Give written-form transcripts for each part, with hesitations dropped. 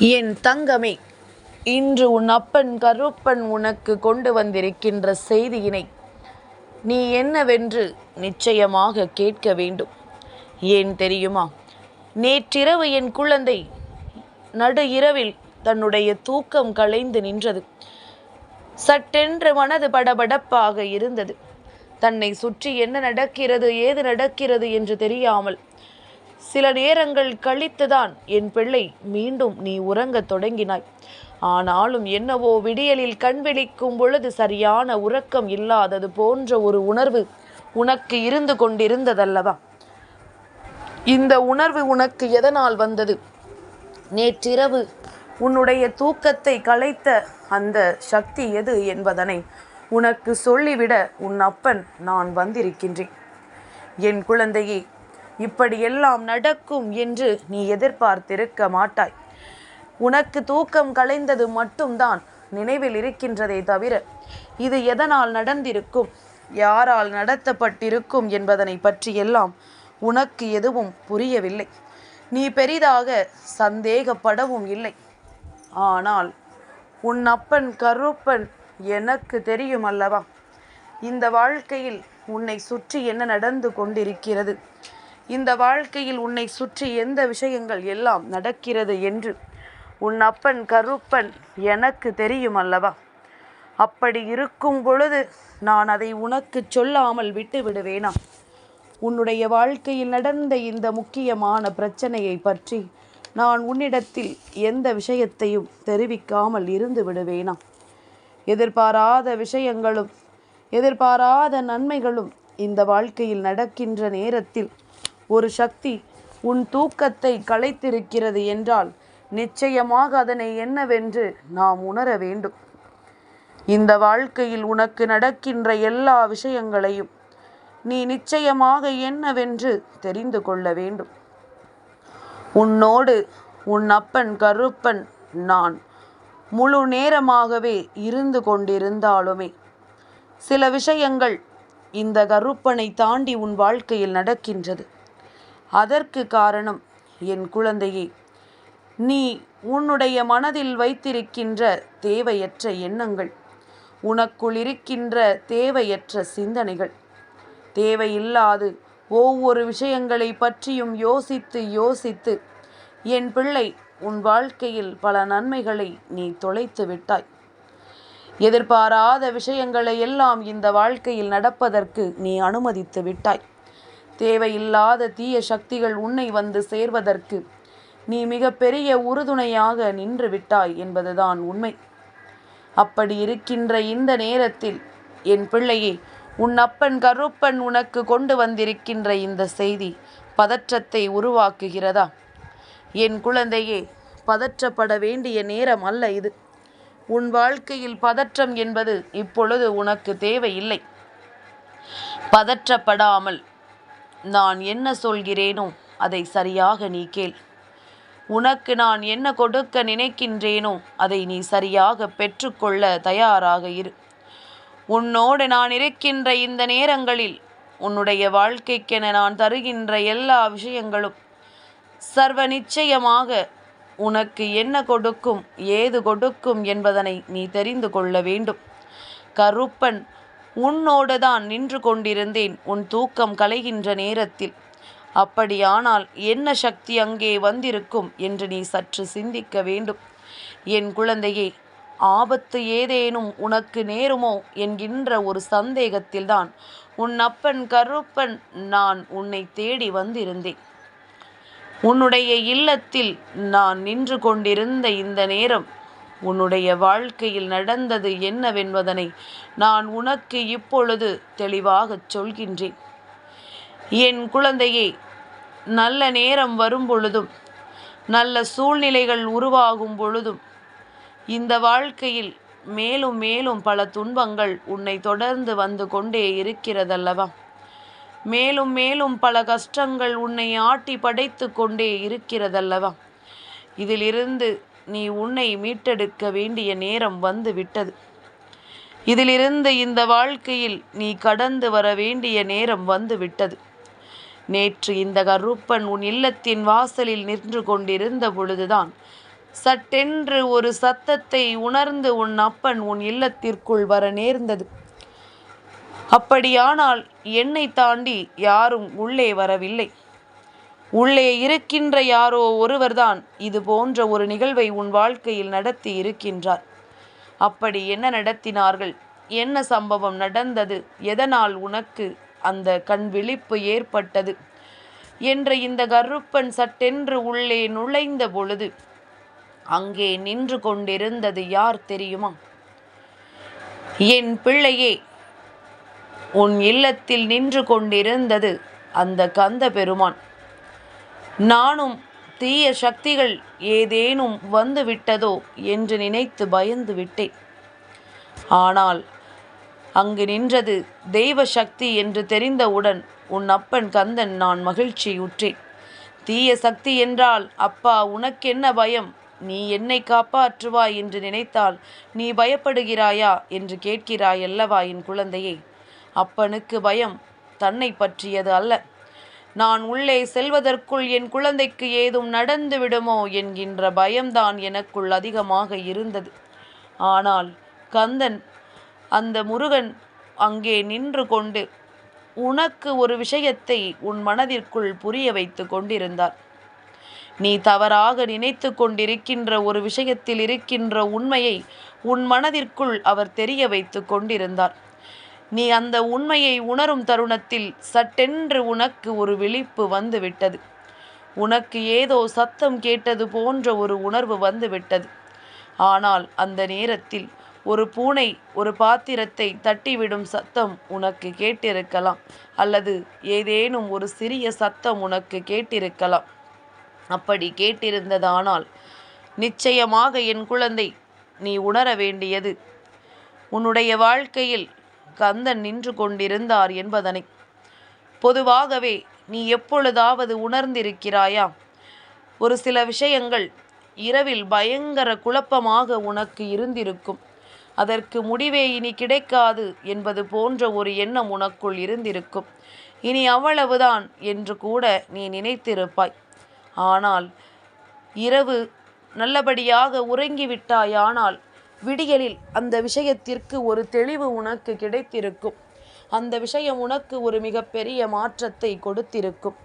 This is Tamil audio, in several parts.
என் தங்கமே, இன்று உன் அப்பன் கருப்பன் உனக்கு கொண்டு வந்திருக்கின்ற செய்தியினை நீ என்னவென்று நிச்சயமாக கேட்க வேண்டும். ஏன் தெரியுமா? நேற்றிரவு என் குழந்தை நடு இரவில் தன்னுடைய தூக்கம் கலைந்து நின்றது. சட்டென்று மனது படபடப்பாக இருந்தது. தன்னை சுற்றி என்ன நடக்கிறது, ஏது நடக்கிறது என்று தெரியாமல் சில நேரங்கள் கழித்துதான் என் பிள்ளை மீண்டும் நீ உறங்கத் தொடங்கினாய். ஆனாலும் என்னவோ விடியலில் கண் விழிக்கும் பொழுது சரியான உறக்கம் இல்லாதது போன்ற ஒரு உணர்வு உனக்கு இருந்து கொண்டிருந்ததல்லவா? இந்த உணர்வு உனக்கு எதனால் வந்தது? நேற்றிரவு உன்னுடைய தூக்கத்தை கலைத்த அந்த சக்தி எது என்பதனை உனக்கு சொல்லிவிட உன் அப்பன் நான் வந்திருக்கின்றேன். என் குழந்தையே, இப்படியெல்லாம் நடக்கும் என்று நீ எதிர்பார்த்திருக்க மாட்டாய். உனக்கு தூக்கம் கலைந்தது மட்டும்தான் நினைவில் இருக்கின்றதே தவிர இது எதனால் நடந்திருக்கும், யாரால் நடத்தப்பட்டிருக்கும் என்பதனை பற்றியெல்லாம் உனக்கு எதுவும் புரியவில்லை. நீ பெரிதாக சந்தேகப்படவும் இல்லை. ஆனால் உன் அப்பன் கருப்பன் எனக்கு தெரியும் அல்லவா? இந்த வாழ்க்கையில் உன்னை சுற்றி என்ன நடந்து கொண்டிருக்கிறது, இந்த வாழ்க்கையில் உன்னை சுற்றி எந்த விஷயங்கள் எல்லாம் நடக்கிறது என்று உன் அப்பன் கருப்பன் எனக்கு தெரியும் அல்லவா? அப்படி இருக்கும் பொழுது நான் அதை உனக்கு சொல்லாமல் விட்டு விடுவேனா? உன்னுடைய வாழ்க்கையில் நடந்த இந்த முக்கியமான பிரச்சனையை பற்றி நான் உன்னிடத்தில் எந்த விஷயத்தையும் தெரிவிக்காமல் இருந்து விடுவேனா? எதிர்பாராத விஷயங்களும் எதிர்பாராத நன்மைகளும் இந்த வாழ்க்கையில் நடக்கின்ற நேரத்தில் ஒரு சக்தி உன் தூக்கத்தை கலைத்திருக்கிறது என்றால் நிச்சயமாக அதனை என்னவென்று நாம் உணர வேண்டும். இந்த வாழ்க்கையில் உனக்கு நடக்கின்ற எல்லா விஷயங்களையும் நீ நிச்சயமாக என்னவென்று தெரிந்து கொள்ள வேண்டும். உன்னோடு உன் அப்பன் கருப்பன் நான் முழு நேரமாகவே இருந்து கொண்டிருந்தாலுமே சில விஷயங்கள் இந்த கருப்பனை தாண்டி உன் வாழ்க்கையில் நடக்கின்றது. அதற்கு காரணம் என் குழந்தையே, நீ உன்னுடைய மனதில் வைத்திருக்கின்ற தேவையற்ற எண்ணங்கள், உனக்குள் இருக்கின்ற தேவையற்ற சிந்தனைகள், தேவையில்லாது ஒவ்வொரு விஷயங்களை பற்றியும் யோசித்து யோசித்து என் பிள்ளை உன் வாழ்க்கையில் பல நன்மைகளை நீ தொலைத்து விட்டாய். எதிர்பாராத விஷயங்களை எல்லாம் இந்த வாழ்க்கையில் நடப்பதற்கு நீ அனுமதித்து விட்டாய். தேவையில்லாத தீய சக்திகள் உன்னை வந்து சேர்வதற்கு நீ மிக பெரிய உறுதுணையாக நின்று விட்டாய் என்பதுதான் உண்மை. அப்படி இருக்கின்ற இந்த நேரத்தில் என் பிள்ளையே, உன் அப்பன் கருப்பன் உனக்கு கொண்டு வந்திருக்கின்ற இந்த செய்தி பதற்றத்தை உருவாக்குகிறதா? என் குழந்தையே, பதற்றப்பட வேண்டிய நேரம் அல்ல இது. உன் வாழ்க்கையில் பதற்றம் என்பது இப்பொழுது உனக்கு தேவையில்லை. பதற்றப்படாமல் நான் என்ன சொல்கிறேனோ அதை சரியாக நீ கேள். உனக்கு நான் என்ன கொடுக்க நினைக்கின்றேனோ அதை நீ சரியாக பெற்றுக்கொள்ள தயாராக இரு. உன்னோடு நான் இருக்கின்ற இந்த நேரங்களில் உன்னுடைய வாழ்க்கைக்கென நான் தருகின்ற எல்லா விஷயங்களும் சர்வ நிச்சயமாக உனக்கு என்ன கொடுக்கும், ஏது கொடுக்கும் என்பதனை நீ தெரிந்து கொள்ள வேண்டும். கருப்பன் உன்னோடு தான் நின்று கொண்டிருந்தேன் உன் தூக்கம் கலைகின்ற நேரத்தில். அப்படியானால் என்ன சக்தி அங்கே வந்திருக்கும் என்று நீ சற்று சிந்திக்க வேண்டும். என் குழந்தையே, ஆபத்து ஏதேனும் உனக்கு நேருமோ என்கின்ற ஒரு சந்தேகத்தில்தான் உன் அப்பன் கருப்பன் நான் உன்னை தேடி வந்திருந்தேன். உன்னுடைய இல்லத்தில் நான் நின்று கொண்டிருந்த இந்த நேரம் உன்னுடைய வாழ்க்கையில் நடந்தது என்னவென்பதனை நான் உனக்கு இப்பொழுது தெளிவாகச் சொல்கின்றேன். என் குழந்தையே, நல்ல நேரம் வரும் பொழுதும் நல்ல சூழ்நிலைகள் உருவாகும் பொழுதும் இந்த வாழ்க்கையில் மேலும் மேலும் பல துன்பங்கள் உன்னை தொடர்ந்து வந்து கொண்டே இருக்கிறதல்லவா? மேலும் மேலும் பல கஷ்டங்கள் உன்னை ஆட்டி படைத்து கொண்டே இருக்கிறதல்லவா? இதிலிருந்து நீ உன்னை மீட்டெடுக்க வேண்டிய நேரம் வந்து விட்டது. இதிலிருந்து இந்த வாழ்க்கையில் நீ கடந்து வர வேண்டிய நேரம் வந்து விட்டது. நேற்று இந்த கருப்பன் உன் இல்லத்தின் வாசலில் நின்று கொண்டிருந்த பொழுதுதான் சட்டென்று ஒரு சத்தத்தை உணர்ந்து உன் அப்பன் உன் இல்லத்திற்குள் வர நேர்ந்தது. அப்படியானால் என்னை தாண்டி யாரும் உள்ளே வரவில்லை. உள்ளே இருக்கின்ற யாரோ ஒருவர்தான் இது போன்ற ஒரு நிகழ்வை உன் வாழ்க்கையில் நடத்தி இருக்கின்றார். அப்படி என்ன நடத்தினார்கள்? என்ன சம்பவம் நடந்தது? எதனால் உனக்கு அந்த கண் விழிப்பு ஏற்பட்டது என்ற இந்த கருப்பன் சட்டென்று உள்ளே நுழைந்த பொழுது அங்கே நின்று கொண்டிருந்தது யார் தெரியுமா? என் பிள்ளையே, உன் இல்லத்தில் நின்று கொண்டிருந்தது அந்த கந்த பெருமான். நானும் தீய சக்திகள் ஏதேனும் வந்து விட்டதோ என்று நினைத்து பயந்து விட்டேன். ஆனால் அங்கு நின்றது தெய்வ சக்தி என்று தெரிந்தவுடன் உன் அப்பன் கந்தன் நான் மகிழ்ச்சியுற்றேன். தீய சக்தி என்றால் அப்பா உனக்கென்ன பயம்? நீ என்னை காப்பாற்றுவாய் என்று நினைத்தால் நீ பயப்படுகிறாயா என்று கேட்கிறாய் அல்லவா என் குழந்தையே? அப்பனுக்கு பயம் தன்னை பற்றியது அல்ல. நான் உள்ளே செல்வதற்குள் என் குழந்தைக்கு ஏதும் நடந்து விடுமோ என்கின்ற பயம்தான் எனக்குள் அதிகமாக இருந்தது. ஆனால் கந்தன், அந்த முருகன் அங்கே நின்று கொண்டு உனக்கு ஒரு விஷயத்தை உன் மனதிற்குள் புரிய வைத்து கொண்டிருந்தார். நீ தவறாக நினைத்து கொண்டிருக்கின்ற ஒரு விஷயத்தில் இருக்கின்ற உண்மையை உன் மனதிற்குள் அவர் தெரிய வைத்து கொண்டிருந்தார். நீ அந்த உண்மையை உணரும் தருணத்தில் சட்டென்று உனக்கு ஒரு விழிப்பு வந்து விட்டது. உனக்கு ஏதோ சத்தம் கேட்டது போன்ற ஒரு உணர்வு வந்து விட்டது. ஆனால் அந்த நேரத்தில் ஒரு பூனை ஒரு பாத்திரத்தை தட்டிவிடும் சத்தம் உனக்கு கேட்டிருக்கலாம், அல்லது ஏதேனும் ஒரு சிறிய சத்தம் உனக்கு கேட்டிருக்கலாம். அப்படி கேட்டிருந்ததானால் நிச்சயமாக என் குழந்தை, நீ உணர வேண்டியது உன்னுடைய வாழ்க்கையில் கந்தன் நின்று கொண்டிருந்தார் என்பதனை. பொதுவாகவே நீ எப்பொழுதாவது உணர்ந்திருக்கிறாயா? ஒரு சில விஷயங்கள் இரவில் பயங்கர குழப்பமாக உனக்கு இருந்திருக்கும். அதற்கு முடிவே இனி கிடைக்காது என்பது போன்ற ஒரு எண்ணம் உனக்குள் இருந்திருக்கும். இனி அவ்வளவுதான் என்று கூட நீ நினைத்திருப்பாய். ஆனால் இரவு நல்லபடியாக உறங்கிவிட்டாயானால் விடியலில் அந்த விஷயத்திற்கு ஒரு தெளிவு உனக்கு கிடைத்திருக்கும். அந்த விஷயம் உனக்கு ஒரு மிகப்பெரிய மாற்றத்தை கொடுத்திருக்கும்.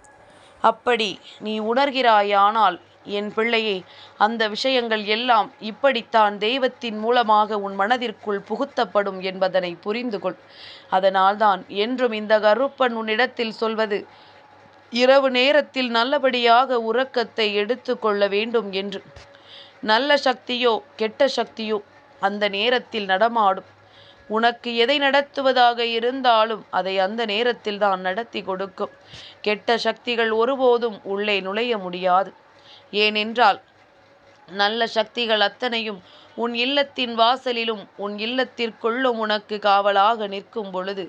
அப்படி நீ உணர்கிறாயானால் என் பிள்ளையே, அந்த விஷயங்கள் எல்லாம் இப்படித்தான் தெய்வத்தின் மூலமாக உன் மனதிற்குள் புகுத்தப்படும் என்பதனை புரிந்து கொள். அதனால்தான் என்றும் இந்த கருப்பன் உன்னிடத்தில் சொல்வது, இரவு நேரத்தில் நல்லபடியாக உறக்கத்தை எடுத்து கொள்ள வேண்டும் என்று. நல்ல சக்தியோ கெட்ட சக்தியோ அந்த நேரத்தில் நடமாடும். உனக்கு எதை நடத்துவதாக இருந்தாலும் அதை அந்த நேரத்தில் தான் நடத்தி கொடுக்கும். கெட்ட சக்திகள் ஒருபோதும் உள்ளே நுழைய முடியாது. ஏனென்றால் நல்ல சக்திகள் அத்தனையும் உன் இல்லத்தின் வாசலிலும் உன் இல்லத்திற்குள்ளும் உனக்கு காவலாக நிற்கும் பொழுது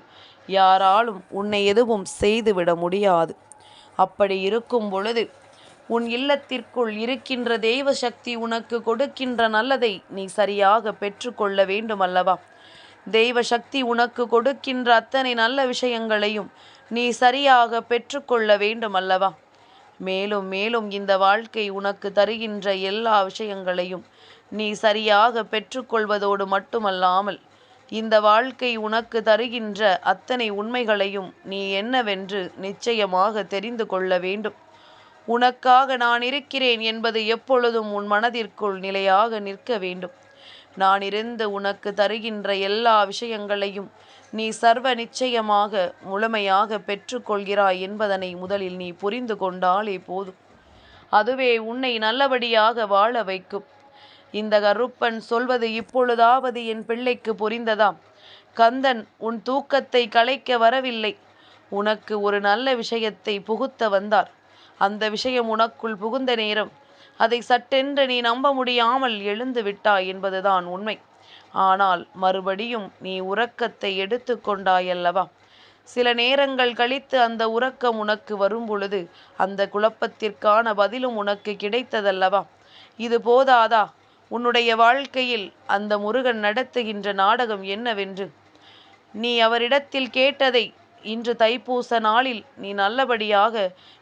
யாராலும் உன்னை எதுவும் செய்துவிட முடியாது. அப்படி இருக்கும் பொழுது உன் இல்லத்திற்குள் இருக்கின்ற தெய்வ சக்தி உனக்கு கொடுக்கின்ற நல்லதை நீ சரியாக பெற்றுக்கொள்ள வேண்டும் அல்லவா? தெய்வ சக்தி உனக்கு கொடுக்கின்ற அத்தனை நல்ல விஷயங்களையும் நீ சரியாக பெற்றுக்கொள்ள வேண்டும் அல்லவா? மேலும் மேலும் இந்த வாழ்க்கை உனக்கு தருகின்ற எல்லா விஷயங்களையும் நீ சரியாக பெற்றுக்கொள்வதோடு மட்டுமல்லாமல் இந்த வாழ்க்கை உனக்கு தருகின்ற அத்தனை உண்மைகளையும் நீ என்னவென்று நிச்சயமாக தெரிந்து கொள்ள வேண்டும். உனக்காக நான் இருக்கிறேன் என்பது எப்பொழுதும் உன் மனதிற்குள் நிலையாக நிற்க வேண்டும். நான் இருந்து உனக்கு தருகின்ற எல்லா விஷயங்களையும் நீ சர்வ நிச்சயமாக முழுமையாக பெற்றுக்கொள்கிறாய் என்பதனை முதலில் நீ புரிந்து கொண்டாலே போதும். அதுவே உன்னை நல்லபடியாக வாழ வைக்கும். இந்த கருப்பன் சொல்வது இப்பொழுதாவது என் பிள்ளைக்கு புரிந்ததாம். கந்தன் உன் தூக்கத்தை கலைக்க வரவில்லை, உனக்கு ஒரு நல்ல விஷயத்தை புகுத்த வந்தார். அந்த விஷயம் உனக்குள் புகுந்த நேரம் அதை சட்டென்று நீ நம்ப முடியாமல் எழுந்து விட்டாய் என்பதுதான் உண்மை. ஆனால் மறுபடியும் நீ உறக்கத்தை எடுத்து கொண்டாயல்லவா? சில நேரங்கள் கழித்து அந்த உறக்கம் உனக்கு வரும் பொழுது அந்த குழப்பத்திற்கான பதிலும் உனக்கு கிடைத்ததல்லவா? இது போதாதா? உன்னுடைய வாழ்க்கையில் அந்த முருகன் நடத்துகின்ற நாடகம் என்னவென்று நீ அவரிடத்தில் கேட்டதை இன்று தைப்பூச நாளில் நீ நல்லபடியாக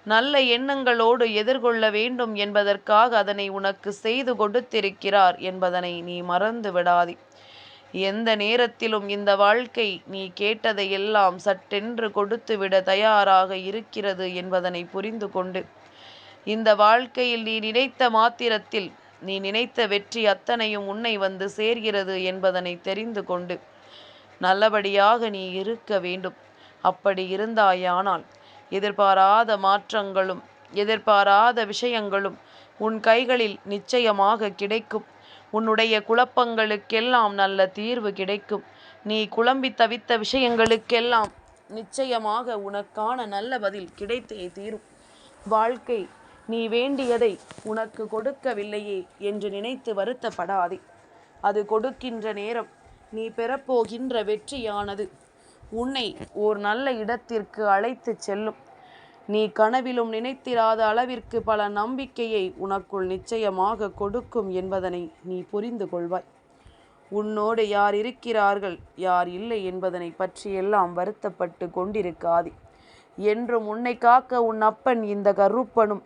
நல்ல எண்ணங்களோடு எதிர்கொள்ள வேண்டும் என்பதற்காக அதனை உனக்கு செய்து கொடுத்திருக்கிறார் என்பதனை நீ மறந்து விடாதே. எந்த நேரத்திலும் இந்த வாழ்க்கை நீ கேட்டதையெல்லாம் சட்டென்று கொடுத்துவிட தயாராக இருக்கிறது என்பதனை புரிந்து கொண்டு, இந்த வாழ்க்கையில் நீ நினைத்த மாத்திரத்தில் நீ நினைத்த வெற்றி அத்தனையும் உன்னை வந்து சேர்கிறது என்பதனை தெரிந்து கொண்டு நல்லபடியாக நீ இருக்க வேண்டும். அப்படி இருந்தாயானால் எதிர்பாராத மாற்றங்களும் எதிர்பாராத விஷயங்களும் உன் கைகளில் நிச்சயமாக கிடைக்கும். உன்னுடைய குழப்பங்களுக்கெல்லாம் நல்ல தீர்வு கிடைக்கும். நீ குழம்பி தவித்த விஷயங்களுக்கெல்லாம் நிச்சயமாக உனக்கான நல்ல பதில் கிடைத்தே தீரும். வாழ்க்கை நீ வேண்டியதை உனக்கு கொடுக்கவில்லையே என்று நினைத்து வருத்தப்படாதே. அது கொடுக்கின்ற நேரம் நீ பெறப்போகின்ற வெற்றியானது உன்னை ஓர் நல்ல இடத்திற்கு அழைத்து செல்லும். நீ கனவிலும் நினைத்திராத அளவிற்கு பல நம்பிக்கையை உனக்குள் நிச்சயமாக கொடுக்கும் என்பதனை நீ புரிந்து கொள்வாய். உன்னோடு யார் இருக்கிறார்கள் யார் இல்லை என்பதனை பற்றியெல்லாம் வருத்தப்பட்டு கொண்டிருக்காதே. என்றும் உன்னை காக்க உன் அப்பன் இந்த கருப்பனும்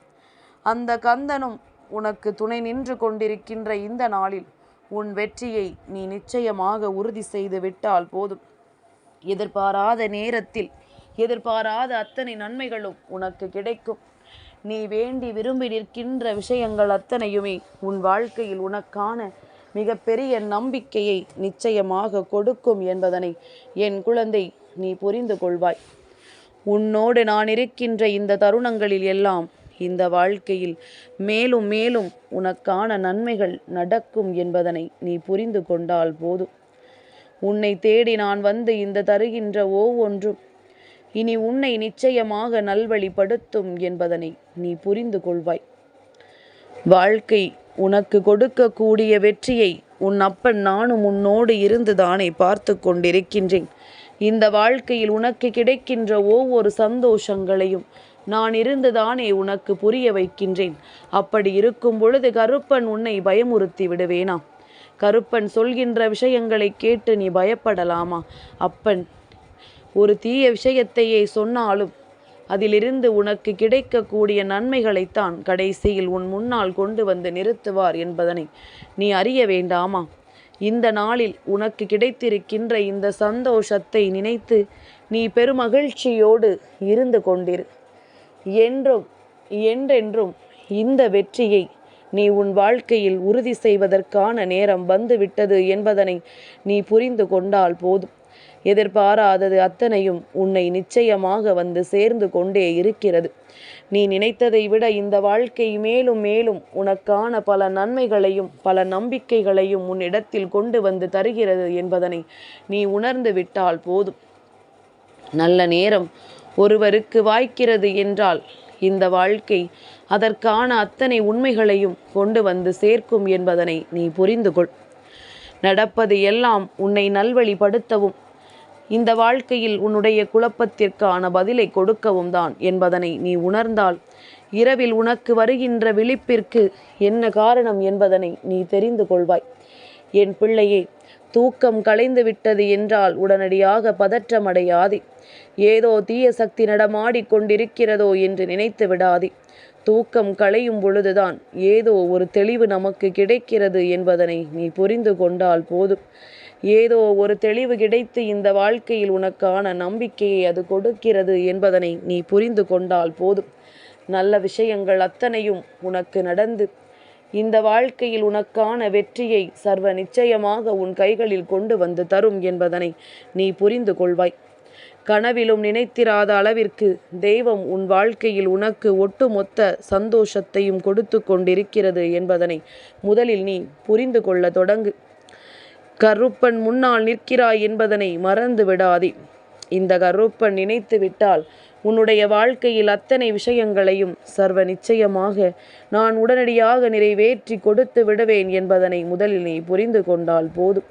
அந்த கந்தனும் உனக்கு துணை நின்று கொண்டிருக்கின்ற இந்த நாளில் உன் வெற்றியை நீ நிச்சயமாக உறுதி செய்து விட்டால் போதும். எதிர்பாராத நேரத்தில் எதிர்பாராத அத்தனை நன்மைகளும் உனக்கு கிடைக்கும். நீ வேண்டி விரும்பி நிற்கின்ற விஷயங்கள் அத்தனையுமே உன் வாழ்க்கையில் உனக்கான மிகப்பெரிய நம்பிக்கையை நிச்சயமாக கொடுக்கும் என்பதனை என் குழந்தை நீ புரிந்து கொள்வாய். உன்னோடு நான் இருக்கின்ற இந்த தருணங்களில் எல்லாம் இந்த வாழ்க்கையில் மேலும் மேலும் உனக்கான நன்மைகள் நடக்கும் என்பதனை நீ புரிந்து கொண்டால் போதும். உன்னை தேடி நான் வந்து இந்த தருகின்ற ஒவ்வொன்றும் இனி உன்னை நிச்சயமாக நல்வழிப்படுத்தும் என்பதனை நீ புரிந்து கொள்வாய். வாழ்க்கை உனக்கு கொடுக்கக்கூடிய வெற்றியை உன் அப்பன் நானும் உன்னோடு இருந்துதானே பார்த்து கொண்டிருக்கின்றேன். இந்த வாழ்க்கையில் உனக்கு கிடைக்கின்ற ஒவ்வொரு சந்தோஷங்களையும் நான் இருந்துதானே உனக்கு புரிய வைக்கின்றேன். அப்படி இருக்கும் பொழுது கருப்பன் உன்னை பயமுறுத்தி விடுவேனா? கருப்பன் சொல்கின்ற விஷயங்களை கேட்டு நீ பயப்படலாமா? அப்பன் ஒரு தீய விஷயத்தையே சொன்னாலும் அதிலிருந்து உனக்கு கிடைக்கக்கூடிய நன்மைகளைத்தான் கடைசியில் உன் முன்னால் கொண்டு வந்து நிறுத்துவார் என்பதனை நீ அறிய வேண்டாமா? இந்த நாளில் உனக்கு கிடைத்திருக்கின்ற இந்த சந்தோஷத்தை நினைத்து நீ பெருமகிழ்ச்சியோடு இருந்து கொண்டிரு. என்றும் என்றென்றும் இந்த வெற்றியை நீ உன் வாழ்க்கையில் உறுதி செய்வதற்கான நேரம் வந்துவிட்டது என்பதனை நீ புரிந்து கொண்டால் போதும். எதிர்பாராதது அத்தனையும் உன்னை நிச்சயமாக வந்து சேர்ந்து கொண்டே இருக்கிறது. நீ நினைத்ததை விட இந்த வாழ்க்கை மேலும் மேலும் உனக்கான பல நன்மைகளையும் பல நம்பிக்கைகளையும் உன்னிடத்தில் கொண்டு வந்து தருகிறது என்பதனை நீ உணர்ந்து விட்டால் போதும். நல்ல நேரம் ஒருவருக்கு வாய்க்கிறது என்றால் இந்த வாழ்க்கை அதற்கான அத்தனை உண்மைகளையும் கொண்டு வந்து சேர்க்கும் என்பதனை நீ புரிந்து கொள். நடப்பது எல்லாம் உன்னை நல்வழிப்படுத்தவும் இந்த வாழ்க்கையில் உன்னுடைய குழப்பத்திற்கான பதிலை கொடுக்கவும் தான் என்பதனை நீ உணர்ந்தால் இரவில் உனக்கு வருகின்ற விழிப்பிற்கு என்ன காரணம் என்பதனை நீ தெரிந்து கொள்வாய். என் பிள்ளையே, தூக்கம் கலைந்து விட்டது என்றால் உடனடியாக பதற்றமடையாதே. ஏதோ தீய சக்தி நடமாடி கொண்டிருக்கிறதோ என்று நினைத்து விடாதே. தூக்கம் களையும் பொழுதுதான் ஏதோ ஒரு தெளிவு நமக்கு கிடைக்கிறது என்பதனை நீ புரிந்து கொண்டால் போதும். ஏதோ ஒரு தெளிவு கிடைத்து இந்த வாழ்க்கையில் உனக்கான நம்பிக்கையை அது கொடுக்கிறது என்பதனை நீ புரிந்து கொண்டால் போதும். நல்ல விஷயங்கள் அத்தனையும் உனக்கு நடந்து இந்த வாழ்க்கையில் உனக்கான வெற்றியை சர்வ நிச்சயமாக உன் கைகளில் கொண்டு வந்து தரும் என்பதனை நீ புரிந்து கொள்வாய். கனவிலும் நினைத்திராத அளவிற்கு தெய்வம் உன் வாழ்க்கையில் உனக்கு ஒட்டுமொத்த சந்தோஷத்தையும் கொடுத்து கொண்டிருக்கிறது என்பதனை முதலில் நீ புரிந்து கொள்ள தொடங்கு. கருப்பன் முன்னால் நிற்கிறாய் என்பதனை மறந்து விடாதே. இந்த கருப்பன் நினைத்து விட்டால் உன்னுடைய வாழ்க்கையில் அத்தனை விஷயங்களையும் சர்வ நிச்சயமாக நான் உடனடியாக நிறைவேற்றி கொடுத்து விடுவேன் என்பதனை முதலில் நீ புரிந்து கொண்டால் போதும்.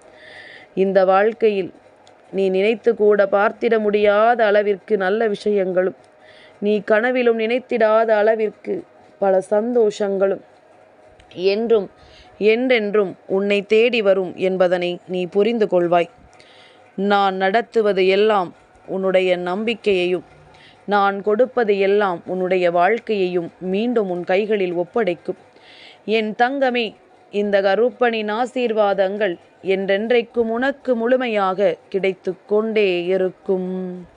இந்த வாழ்க்கையில் நீ நினைத்து கூட பார்த்திட முடியாத அளவிற்கு நல்ல விஷயங்களும் நீ கனவிலும் நினைத்திடாத அளவிற்கு பல சந்தோஷங்களும் என்றும் என்றென்றும் உன்னை தேடி வரும் என்பதனை நீ புரிந்து கொள்வாய். நான் நடத்துவது எல்லாம் உன்னுடைய நம்பிக்கையையும் நான் கொடுப்பது எல்லாம் உன்னுடைய வாழ்க்கையையும் மீண்டும் உன் கைகளில் ஒப்படைக்கும். என் தங்கமே, இந்த கருப்பனின் ஆசீர்வாதங்கள் என்றென்றைக்கும் உனக்கு முழுமையாக கிடைத்து கொண்டே இருக்கும்.